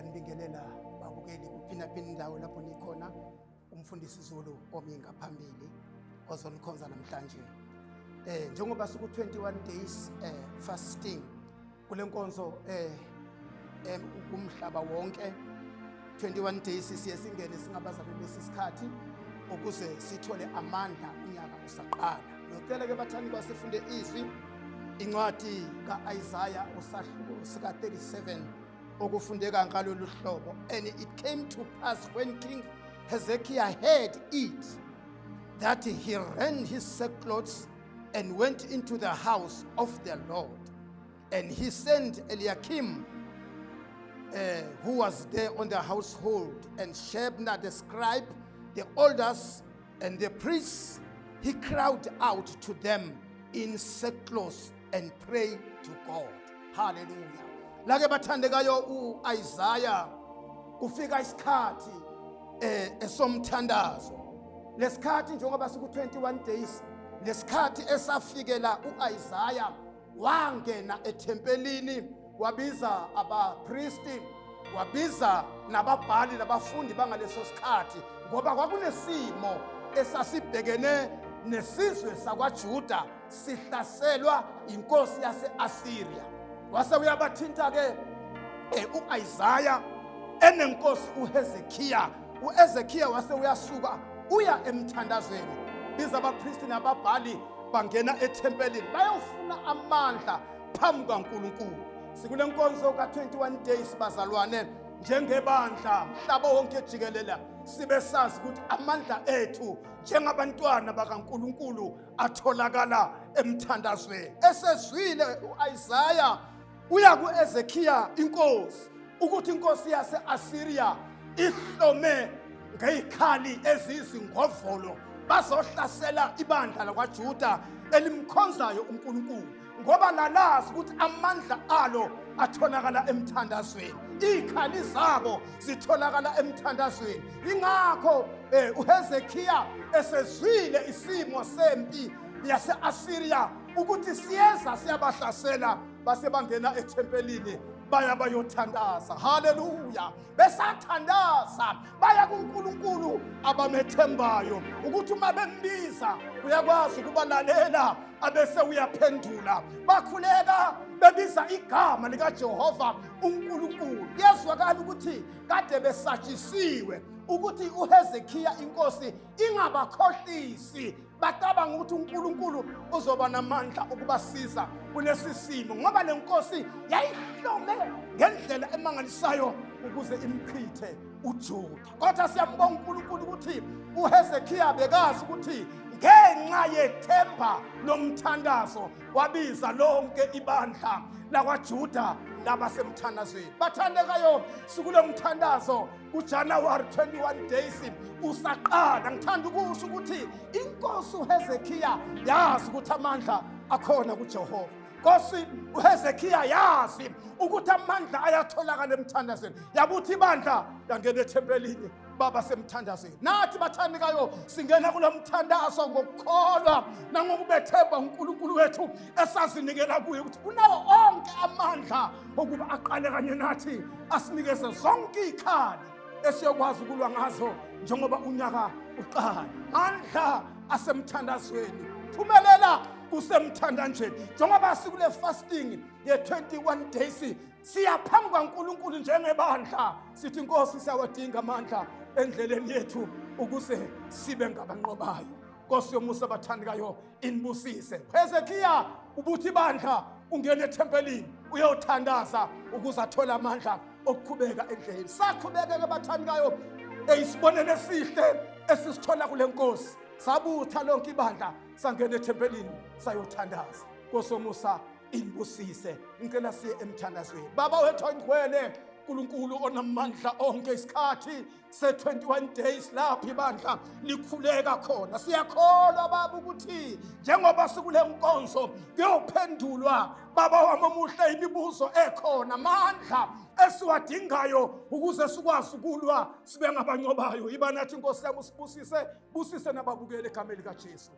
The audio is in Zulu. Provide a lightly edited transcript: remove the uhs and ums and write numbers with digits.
Ngiyanibingelela babukeli kuphinaphi indawo lapho nikhona. Umfundisi Zulu omi ngaphambili ozonikhonza namhlanje. Njengoba siku 21 days fasting kule nkonzo kumhlaba wonke. 21 days siye singene singabazali lesisikhathi ukuze sithole amandla unyaka usaqala. Ngicela ke bathani basifunde izwi incwadi kaIsaiah usahluko sika 37 okufundeka ngalolu hlobo. And it came to pass when King Hezekiah heard it that he rent his sackcloth and went into the house of the Lord. And he sent Eliakim, who was there on the household, and Shebna the scribe, the elders, and the priests. He cried out to them in sackcloth and prayed to God. Hallelujah. Lake bathandekayo uIsaiah kufika isikhathi esomthandazo. Lesikhathi njengoba siku 21 days, lesikhathi esafikela uIsaiah wangena ethempelini, wabiza abapristi, wabiza nababhali nabafundi bangaleso sikhathi, ngoba kwakunesimo esasibhekene nesizwe sakwaJuda sihlaselwa inkosi yase-Assyria. Wase uyabathinta ke uIsaiah enenkosi uHezekiah. uHezekiah wase uyasuka uya emthandazweni, biza abapristi nababhali bangena ethempelini bayofuna amandla phambi kaNkulunkulu. Sikule nkonzo ka 21 days bazalwane, njengebandla mhlaba wonke jikelele sibe sazi ukuthi amandla ethu njengabantwana bakaNkulunkulu atholakala emthandazweni. Esezwile uIsaiah uya kuHezekiah inkosi ukuthi inkosi yase-Assyria ihlome ngezikhali ezizingovolo bazohlasela ibandla lakwaJuda elimkhonzayo uNkulunkulu, ngoba lalazi ukuthi amandla alo atholakala emthandazweni, izikhali zabo zitholakala emthandazweni. Ingakho uHezekiah esezwile isimo sempi yase-Assyria ukuthi siyeza siyabahlasela, base bangena ethempelini baya bayothandaza. Haleluya. Besathandaza baya kuNkulunkulu abamethembayo ukuthi uma bembiza uyakwazi ukubalalela abese uyaphendula. Bakhuleka bebiza igama likaJehova uNkulunkulu. Yezwakala ukuthi kade besatshisiwe ukuthi uHezekiah inkosi ingabakhohlisi, bacabanga ukuthi uNkulunkulu uzoba namandla ukubasiza kulesi simo, ngoba le nkosi yayihlome ngendlela emangalisayo ukuze imchithe uJuda. Kodwa siyambonga uNkulunkulu ukuthi uHezekiah bekazi ukuthi ngenxa yethemba lomthandazo wabiza lonke ibandla lakwaJuda labasemthandazweni. Bathandekayo, sikule mthandazo kuJanuary 21 days usaqala. Ngithanda ukusho ukuthi inkosi uHezekiah yazi ukuthi amandla akhona kuJehova. Nkosi uHezekiah yazi ukuthi amandla ayatholakala emthandazweni. Yabuthi ibandla langena ethempelini baba semthandazweni. Nathi bathandekayo singena kulomthandazo ngokukholwa nangokubethemba uNkulunkulu wethu esazinikela kuye ukuthi unawo onke amandla okuba aqale kanye nathi asinikeze zonke izikhali esiyokwazi ukulwa ngazo njengoba unyaka uqala. Amandla asemthandazweni, phumelela kusemthandanjeni. Njengoba sikule fasting ye 21 days siyaphambi kaNkulunkulu njengebandla sithi inkosi siyawadinga amandla endleleni yethu ukuze sibe ngabanqobayo. Nkosi yomusa bathandekayo inibusise. Hezekiah ubuthi ibandla ungena ethempelini uyothandaza ukuze athole amandla okuqhubeka endleleni. Saqhubeka ke bathandekayo eyisibonelo esihle esisithola kule nkosi. Sabutha lonke ibandla sangena ethempelini sayothandaza. Nkosi yomusa inibusise. Ngicela siye emthandazweni. Baba wethu oyingcwele, uNkulunkulu onamandla onke, isikhathi se 21 days lapho ibandla likhuleka khona. Siyakholwa baba ukuthi njengoba sikule nkonzo kuyophendulwa baba wami omuhle imibuzo ekhona, amandla esiwadingayo ukuze sikwazi ukulwa sibe ngabanqobayo. Iba nathi inkosi yami usibusise, busise nababukeli egameni likaJesu.